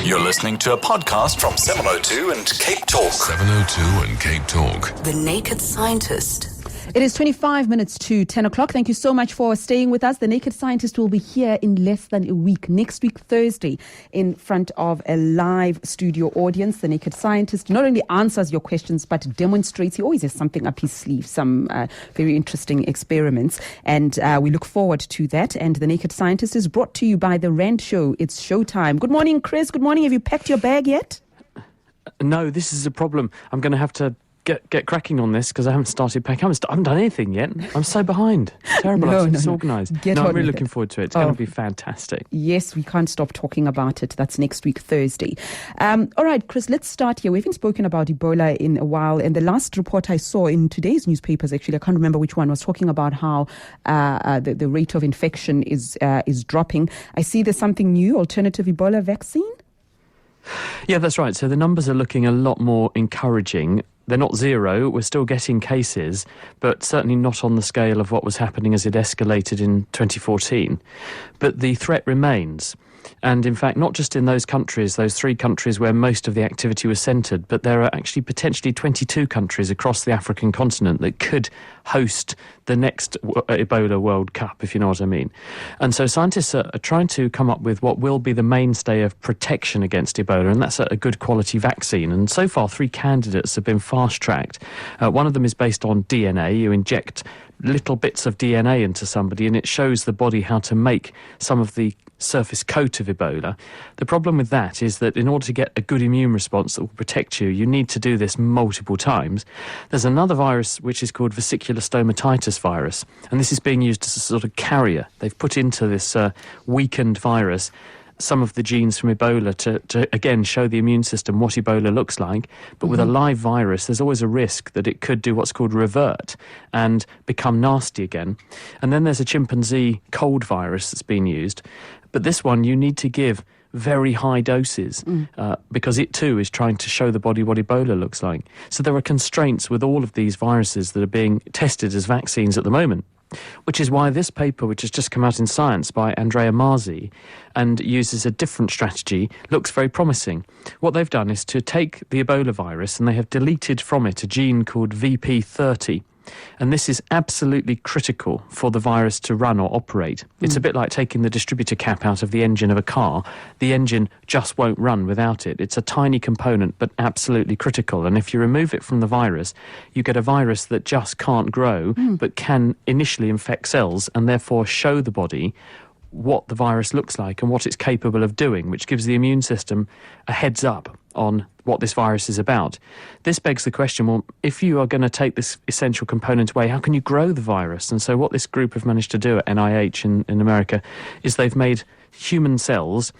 You're listening to a podcast from 702 and Cape Talk. 702 and Cape Talk. The Naked Scientist. It is 25 minutes to 10 o'clock. Thank you so much for staying with us. The Naked Scientist will be here in less than a week, next week, Thursday, in front of a live studio audience. The Naked Scientist not only answers your questions, but demonstrates. He always has something up his sleeve, some very interesting experiments. And we look forward to that. And The Naked Scientist is brought to you by The Rand Show. It's showtime. Good morning, Chris. Good morning. Have you packed your bag yet? No, this is a problem. I'm going to have to get cracking on this because I haven't started packing. I haven't done anything yet. I'm so behind. Terrible. I'm disorganised. I'm really looking forward to it. It's going to be fantastic. Yes, we can't stop talking about it. That's next week, Thursday. All right, Chris, let's start here. We haven't spoken about Ebola in a while. And the last report I saw in today's newspapers, actually, I can't remember which one, was talking about how the rate of infection is dropping. I see there's something new, alternative Ebola vaccine. Yeah, that's right. So the numbers are looking a lot more encouraging. They're not zero. We're still getting cases, but certainly not on the scale of what was happening as it escalated in 2014. But the threat remains. And in fact, not just in those countries, those 3 countries where most of the activity was centred, but there are actually potentially 22 countries across the African continent that could host the next Ebola World Cup, if you know what I mean. And so scientists are trying to come up with what will be the mainstay of protection against Ebola, and that's a good quality vaccine. And so far, 3 candidates have been fast-tracked. One of them is based on DNA. You inject little bits of DNA into somebody and it shows the body how to make some of the surface coat of Ebola. The problem with that is that in order to get a good immune response that will protect you, you need to do this multiple times. There's another virus which is called vesicular stomatitis virus, and this is being used as a sort of carrier. They've put into this weakened virus some of the genes from Ebola to again show the immune system what Ebola looks like. But with a live virus, there's always a risk that it could do what's called revert and become nasty again. And then there's a chimpanzee cold virus that's been used. But this one, you need to give very high doses because it too is trying to show the body what Ebola looks like. So there are constraints with all of these viruses that are being tested as vaccines at the moment. Which is why this paper, which has just come out in Science by Andrea Marzi and uses a different strategy, looks very promising. What they've done is to take the Ebola virus and they have deleted from it a gene called VP30. And this is absolutely critical for the virus to run or operate. It's a bit like taking the distributor cap out of the engine of a car. The engine just won't run without it. It's a tiny component, but absolutely critical. And if you remove it from the virus, you get a virus that just can't grow, but can initially infect cells and therefore show the body what the virus looks like and what it's capable of doing, which gives the immune system a heads up on what this virus is about. This begs the question, well, if you are going to take this essential component away, how can you grow the virus? And so what this group have managed to do at NIH in America is they've made human cells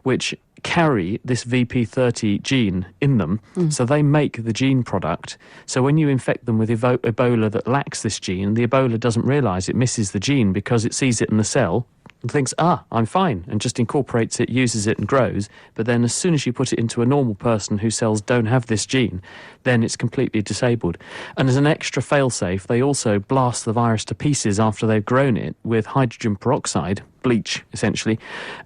which carry this VP30 gene in them. So they make the gene product. So when you infect them with Ebola that lacks this gene, the Ebola doesn't realise it misses the gene because it sees it in the cell and thinks, I'm fine, and just incorporates it, uses it and grows. But then as soon as you put it into a normal person whose cells don't have this gene, then it's completely disabled. And as an extra fail-safe, they also blast the virus to pieces after they've grown it with hydrogen peroxide, bleach essentially,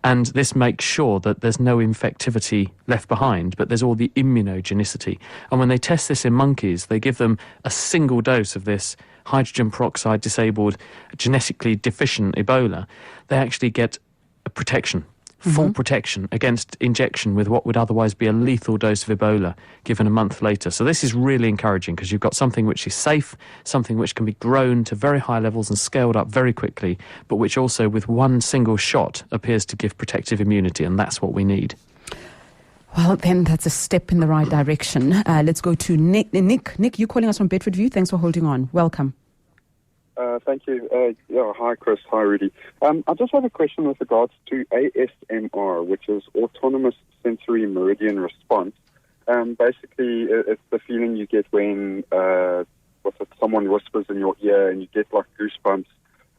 and this makes sure that there's no infectivity left behind, but there's all the immunogenicity. And when they test this in monkeys, they give them a single dose of this hydrogen peroxide disabled, genetically deficient Ebola. They actually get a protection, full protection against injection with what would otherwise be a lethal dose of Ebola given a month later. So this is really encouraging because you've got something which is safe, something which can be grown to very high levels and scaled up very quickly, but which also with one single shot appears to give protective immunity, and that's what we need. Well, then that's a step in the right direction. Let's go to Nick. Nick, you're calling us from Bedfordview. Thanks for holding on. Welcome. Thank you. Hi, Chris. Hi, Rudy. I just have a question with regards to ASMR, which is Autonomous Sensory Meridian Response. Basically, it's the feeling you get when someone whispers in your ear and you get like goosebumps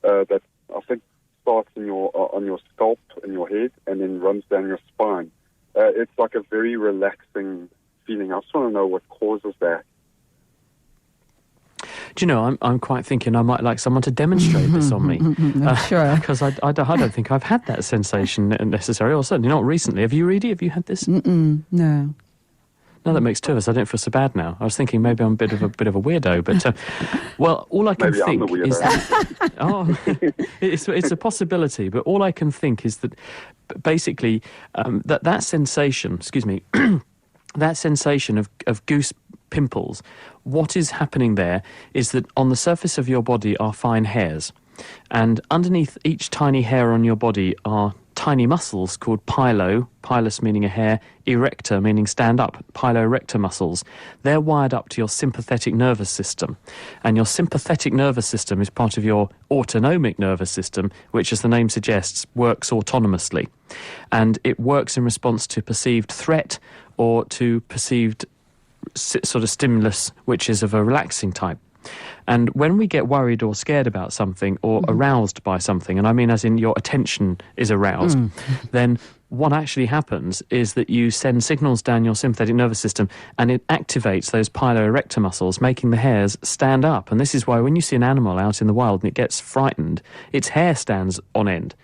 that I think starts in on your scalp, in your head, and then runs down your spine. It's like a very relaxing feeling. I just want to know what causes that. Do Do you know, I'm quite thinking I might like someone to demonstrate this on me. Sure. Because I don't think I've had that sensation necessarily, or certainly not recently. Have you, Reedy? Have you had this? No. No, that makes two of us. I don't feel so bad now. I was thinking maybe I'm a bit of a weirdo, but well, all I can Maybe I'm think the is that, it's a possibility. But all I can think is that basically that sensation. Excuse me, that sensation of goose pimples. What is happening there is that on the surface of your body are fine hairs, and underneath each tiny hair on your body are tiny muscles called pilus meaning a hair, erector meaning stand up, piloerector muscles. They're wired up to your sympathetic nervous system. And your sympathetic nervous system is part of your autonomic nervous system, which, as the name suggests, works autonomously. And it works in response to perceived threat or to perceived sort of stimulus, which is of a relaxing type. And when we get worried or scared about something or aroused by something, and I mean as in your attention is aroused, then what actually happens is that you send signals down your sympathetic nervous system and it activates those piloerector muscles, making the hairs stand up. And this is why when you see an animal out in the wild and it gets frightened, its hair stands on end.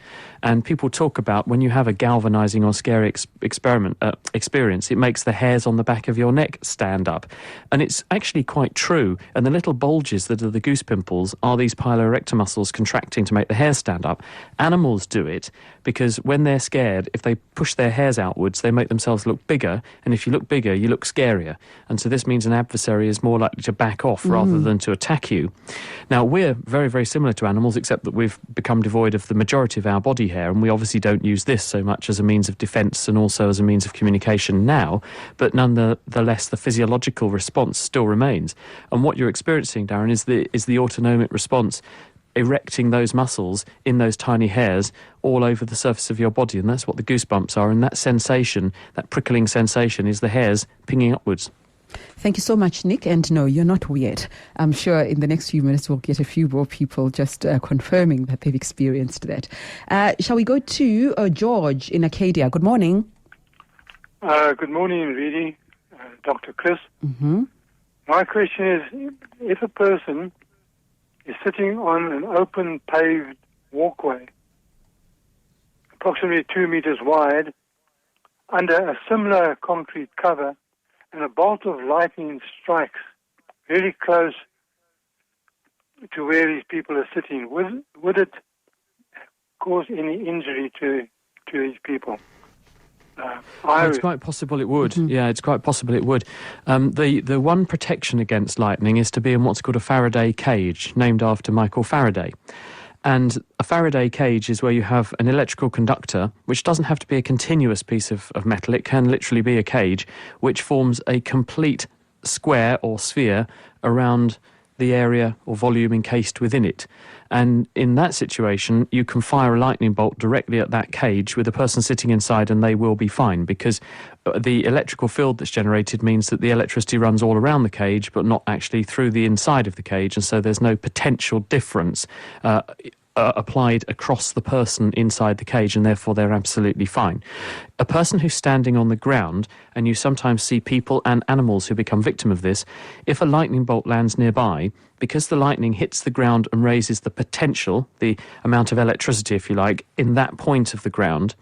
And people talk about when you have a galvanizing or scary experience, it makes the hairs on the back of your neck stand up. And it's actually quite true. And the little bulges that are the goose pimples are these piloerector muscles contracting to make the hair stand up. Animals do it because when they're scared, if they push their hairs outwards, they make themselves look bigger. And if you look bigger, you look scarier. And so this means an adversary is more likely to back off rather than to attack you. Now, we're very, very similar to animals, except that we've become devoid of the majority of our body hair, and we obviously don't use this so much as a means of defence and also as a means of communication now, but nonetheless the physiological response still remains. And what you're experiencing, Darren, is the autonomic response erecting those muscles in those tiny hairs all over the surface of your body, and that's what the goosebumps are. And that sensation, that prickling sensation, is the hairs pinging upwards. Thank you so much, Nick. And no, you're not weird. I'm sure in the next few minutes we'll get a few more people just confirming that they've experienced that. Shall we go to George in Acadia? Good morning. Good morning, Reedy, Dr. Chris. My question is, if a person is sitting on an open paved walkway, approximately 2 meters wide, under a similar concrete cover, and a bolt of lightning strikes really close to where these people are sitting, would it cause any injury to these people? It's quite possible it would. Yeah, it's quite possible it would. The one protection against lightning is to be in what's called a Faraday cage, named after Michael Faraday. And a Faraday cage is where you have an electrical conductor, which doesn't have to be a continuous piece of metal. It can literally be a cage, which forms a complete square or sphere around the area or volume encased within it. And in that situation, you can fire a lightning bolt directly at that cage with a person sitting inside and they will be fine, because the electrical field that's generated means that the electricity runs all around the cage but not actually through the inside of the cage, and so there's no potential difference applied across the person inside the cage, and therefore they're absolutely fine. A person who's standing on the ground, and you sometimes see people and animals who become victim of this, if a lightning bolt lands nearby, because the lightning hits the ground and raises the potential, the amount of electricity, if you like, in that point of the ground,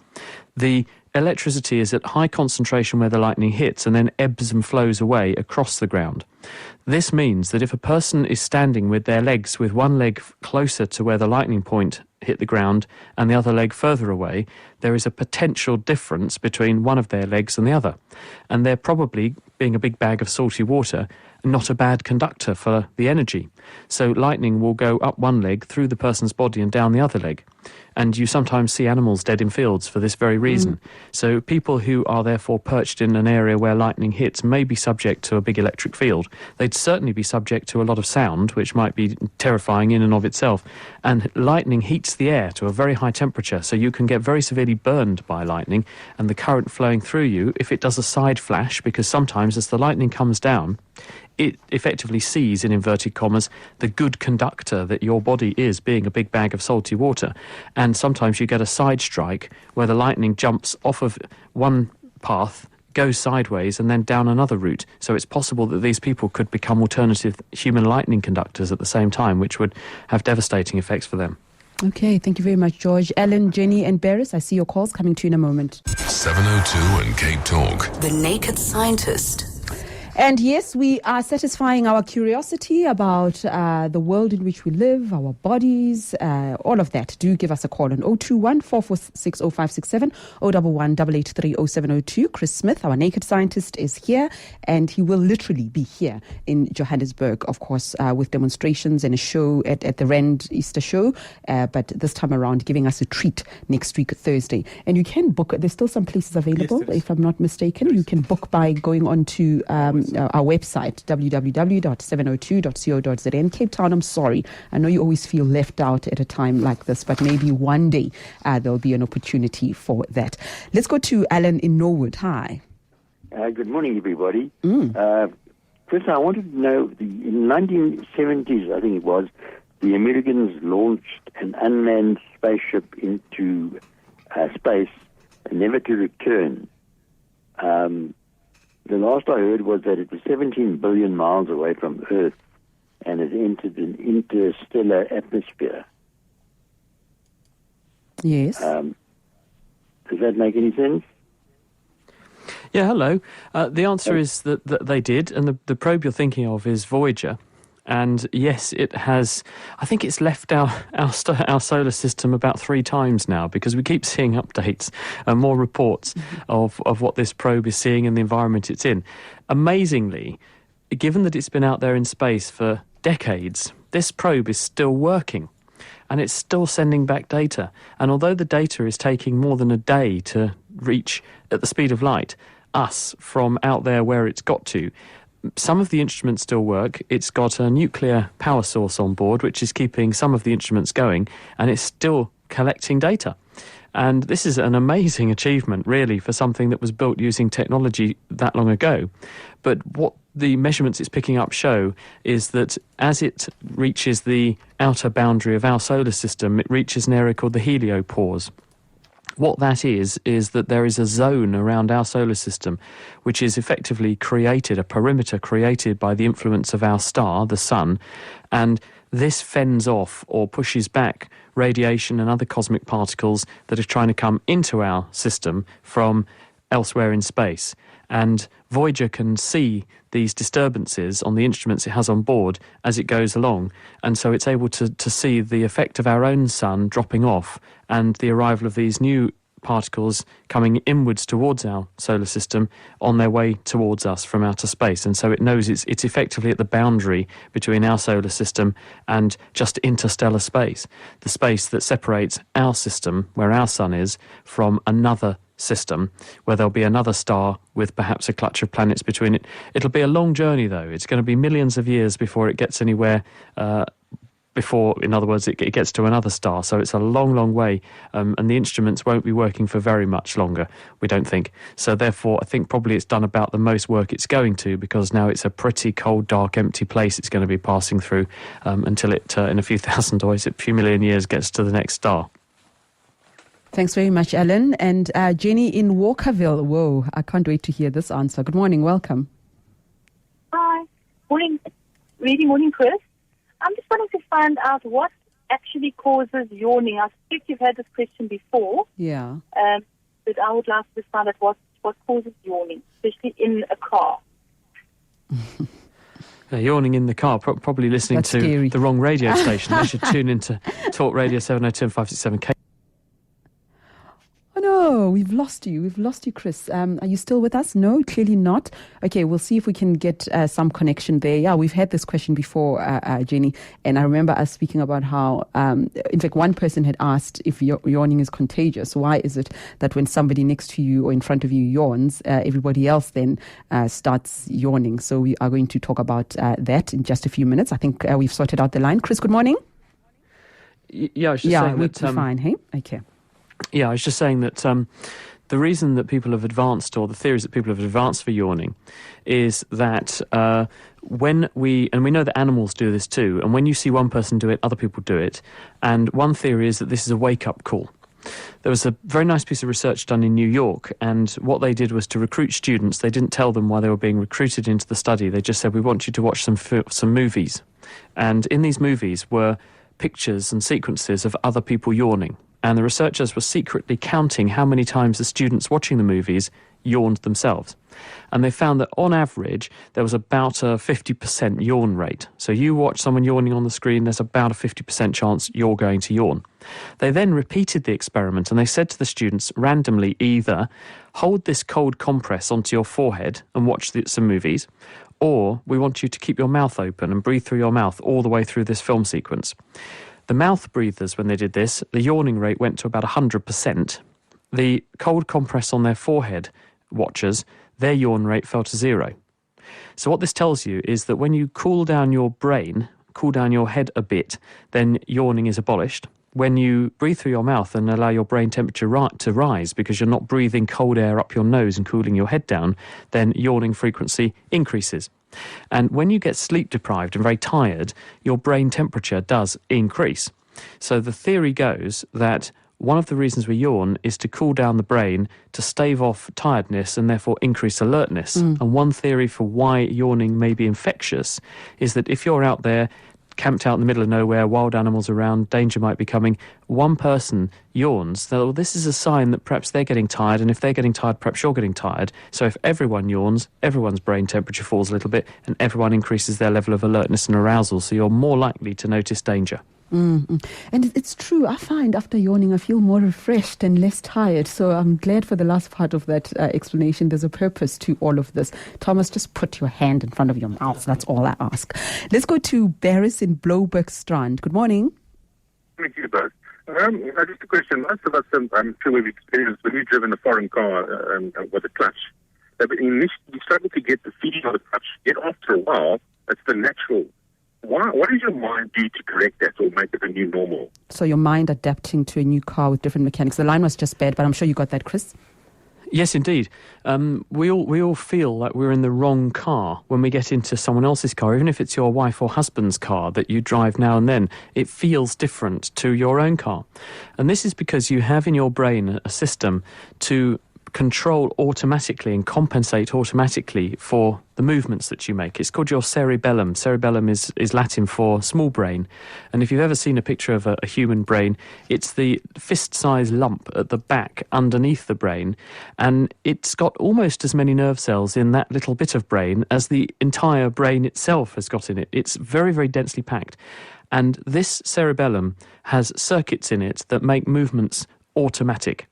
the electricity is at high concentration where the lightning hits and then ebbs and flows away across the ground. This means that if a person is standing with their legs, with one leg closer to where the lightning point hit the ground and the other leg further away, there is a potential difference between one of their legs and the other. And they're probably, being a big bag of salty water, not a bad conductor for the energy. So lightning will go up one leg, through the person's body and down the other leg. And you sometimes see animals dead in fields for this very reason. So people who are therefore perched in an area where lightning hits may be subject to a big electric field. They'd certainly be subject to a lot of sound, which might be terrifying in and of itself. And lightning heats the air to a very high temperature, so you can get very severely burned by lightning, and the current flowing through you, if it does a side flash, because sometimes as the lightning comes down, it effectively sees, in inverted commas, the good conductor that your body is, being a big bag of salty water. And sometimes you get a side strike where the lightning jumps off of one path, goes sideways and then down another route. So it's possible that these people could become alternative human lightning conductors at the same time, which would have devastating effects for them. Okay, thank you very much, George. Alan, Jenny and Beres, I see your calls coming to you in a moment. 702 and Cape Talk. The Naked Scientist. And yes, we are satisfying our curiosity about the world in which we live, our bodies, all of that. Do give us a call on 021 446 0567 011 883 0702. Chris Smith, our naked scientist, is here, and he will literally be here in Johannesburg, of course, with demonstrations and a show at the Rand Easter show, but this time around giving us a treat next week, Thursday. And you can book, there's still some places available, if I'm not mistaken. You can book by going on to our website, www.702.co.za. In Cape Town, I'm sorry, I know you always feel left out at a time like this, but maybe one day there'll be an opportunity for that. Let's go to Alan in Norwood. Hi. Good morning, everybody. Chris, I wanted to know, in the 1970s, I think it was, the Americans launched an unmanned spaceship into space, never to return. The last I heard was that it was 17 billion miles away from Earth and has entered an interstellar atmosphere. Yes. Does that make any sense? Yeah, hello. The answer is that they did, and the probe you're thinking of is Voyager. And yes, it has, I think it's left our solar system about 3 times now, because we keep seeing updates and more reports of what this probe is seeing and the environment it's in. Amazingly, given that it's been out there in space for decades, this probe is still working. And it's still sending back data. And although the data is taking more than a day to reach, at the speed of light, us from out there where it's got to, some of the instruments still work. It's got a nuclear power source on board, which is keeping some of the instruments going, and it's still collecting data. And this is an amazing achievement, really, for something that was built using technology that long ago. But what the measurements it's picking up show is that as it reaches the outer boundary of our solar system, it reaches an area called the heliopause. What that is that there is a zone around our solar system which is effectively created, a perimeter created by the influence of our star, the sun, and this fends off or pushes back radiation and other cosmic particles that are trying to come into our system from elsewhere in space. And Voyager can see these disturbances on the instruments it has on board as it goes along, and so it's able to see the effect of our own sun dropping off and the arrival of these new particles coming inwards towards our solar system on their way towards us from outer space. And so it knows it's effectively at the boundary between our solar system and just interstellar space, the space that separates our system, where our sun is, from another system where there'll be another star with perhaps a clutch of planets between it. It'll be a long journey, though. It's going to be millions of years before it gets anywhere, in other words, it gets to another star. So it's a long, long way, and the instruments won't be working for very much longer, we don't think. So therefore, I think probably it's done about the most work it's going to, because now it's a pretty cold, dark, empty place it's going to be passing through until it, in a few thousand, or is it a few million years, gets to the next star. Thanks very much, Alan. And Jenny in Walkerville. Whoa, I can't wait to hear this answer. Good morning, welcome. Hi. Morning. Really morning, Chris. I'm just wanting to find out what actually causes yawning. I think you've had this question before. Yeah. But I would like to find out what causes yawning, especially in a car. Yawning in the car, probably listening That's to scary. the wrong radio station. They should tune into Talk Radio 702 and 567K. Oh no, we've lost you, Chris. Are you still with us? No, clearly not. Okay, we'll see if we can get some connection there. Yeah, we've had this question before, Jenny, and I remember us speaking about how, in fact, one person had asked if yawning is contagious. Why is it that when somebody next to you or in front of you yawns, everybody else then starts yawning? So we are going to talk about that in just a few minutes. I think we've sorted out the line. Chris, good morning. Yeah, I was just saying we'll that... be fine, hey? Okay. Yeah, I was just saying that the reason that people have advanced, or the theories that people have advanced for yawning, is that when we know that animals do this too, and when you see one person do it, other people do it. And one theory is that this is a wake-up call. There was a very nice piece of research done in New York, and what they did was to recruit students. They didn't tell them why they were being recruited into the study. They just said, we want you to watch some movies. And in these movies were pictures and sequences of other people yawning. And the researchers were secretly counting how many times the students watching the movies yawned themselves. And they found that on average, there was about a 50% yawn rate. So you watch someone yawning on the screen, there's about a 50% chance you're going to yawn. They then repeated the experiment, and they said to the students randomly, either hold this cold compress onto your forehead and watch some movies, or we want you to keep your mouth open and breathe through your mouth all the way through this film sequence. The mouth breathers, when they did this, the yawning rate went to about 100%. The cold compress on their forehead watchers, their yawn rate fell to 0. So what this tells you is that when you cool down your brain, cool down your head a bit, then yawning is abolished. When you breathe through your mouth and allow your brain temperature to rise because you're not breathing cold air up your nose and cooling your head down, then yawning frequency increases. And when you get sleep deprived and very tired, your brain temperature does increase. So the theory goes that one of the reasons we yawn is to cool down the brain, to stave off tiredness and therefore increase alertness. And one theory for why yawning may be infectious is that if you're out there camped out in the middle of nowhere, wild animals around, danger might be coming, one person yawns, well, this is a sign that perhaps they're getting tired, and if they're getting tired, perhaps you're getting tired. So if everyone yawns, everyone's brain temperature falls a little bit, and everyone increases their level of alertness and arousal, so you're more likely to notice danger. And it's true, I find after yawning I feel more refreshed and less tired, so I'm glad for the last part of that explanation. There's a purpose to all of this. Thomas, just put your hand in front of your mouth, that's all I ask. Let's go to Barris in Bloubergstrand. Good morning. Thank you both. Just a question. Most of us, I'm sure we've experienced when we've driven a foreign car with a clutch. Initially, you struggle to get the feeling of the clutch. Yet after a while, it's the natural. What does your mind do to correct that or make it a new normal? So your mind adapting to a new car with different mechanics. The line was just bad, but I'm sure you got that, Chris. Yes, indeed. We all feel like we're in the wrong car when we get into someone else's car, even if it's your wife or husband's car that you drive now and then. It feels different to your own car. And this is because you have in your brain a system to control automatically and compensate automatically for the movements that you make. It's called your cerebellum. Cerebellum is Latin for small brain. And if you've ever seen a picture of a human brain, it's the fist-sized lump at the back underneath the brain. And it's got almost as many nerve cells in that little bit of brain as the entire brain itself has got in it. It's very, very densely packed. And this cerebellum has circuits in it that make movements automatic.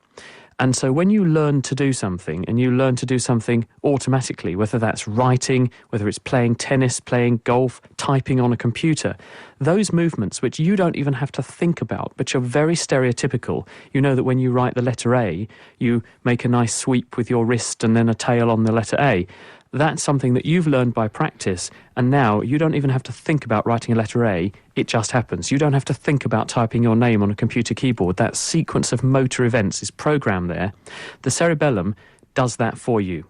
And so when you learn to do something, and you learn to do something automatically, whether that's writing, whether it's playing tennis, playing golf, typing on a computer, those movements which you don't even have to think about, but you're very stereotypical. You know that when you write the letter A, you make a nice sweep with your wrist and then a tail on the letter A. That's something that you've learned by practice, and now you don't even have to think about writing a letter A, it just happens. You don't have to think about typing your name on a computer keyboard. That sequence of motor events is programmed there. The cerebellum does that for you.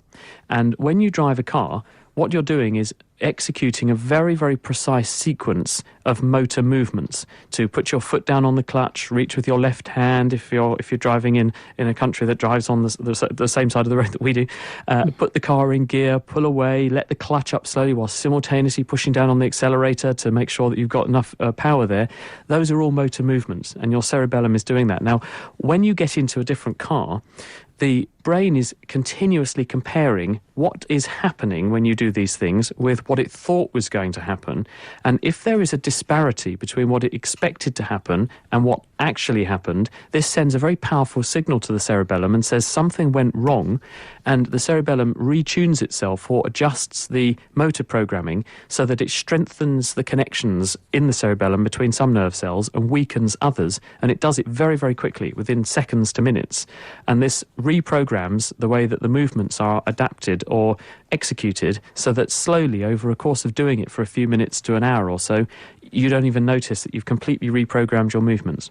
And when you drive a car, what you're doing is executing a very, very precise sequence of motor movements to put your foot down on the clutch, reach with your left hand if you're driving in a country that drives on the same side of the road that we do, put the car in gear, pull away, let the clutch up slowly while simultaneously pushing down on the accelerator to make sure that you've got enough power there. Those are all motor movements, and your cerebellum is doing that. Now, when you get into a different car, the brain is continuously comparing what is happening when you do these things with what it thought was going to happen. And if there is a disparity between what it expected to happen and what actually happened, this sends a very powerful signal to the cerebellum and says something went wrong, and the cerebellum retunes itself or adjusts the motor programming so that it strengthens the connections in the cerebellum between some nerve cells and weakens others. And it does it very, very quickly, within seconds to minutes. And this reprograms the way that the movements are adapted or executed so that slowly, over a course of doing it for a few minutes to an hour or so, you don't even notice that you've completely reprogrammed your movements.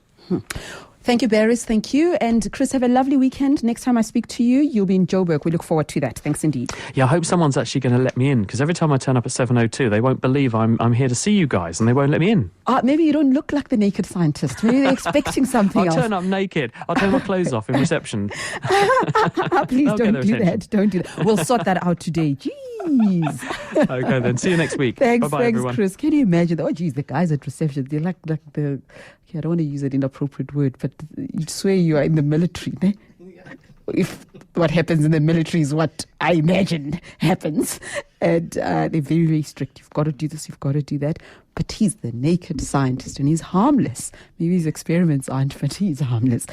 Thank you, Barris. Thank you. And Chris, have a lovely weekend. Next time I speak to you, you'll be in Joburg. We look forward to that. Thanks indeed. Yeah, I hope someone's actually going to let me in, because every time I turn up at 7:02, they won't believe I'm here to see you guys, and they won't let me in. Maybe you don't look like the naked scientist. Maybe they're expecting something else. I'll turn up naked. I'll take my clothes off in reception. Please don't do that. Don't do that. We'll sort that out today. Jeez. Okay, then. See you next week. Thanks, Bye-bye, everyone. Chris. Can you imagine? Oh, geez, the guys at reception, they're like the... Okay, I don't want to use an inappropriate word, but you'd swear you are in the military. Ne? If what happens in the military is what I imagine happens. And they're very, very strict. You've got to do this, you've got to do that. But he's the naked scientist and he's harmless. Maybe his experiments aren't, but he's harmless.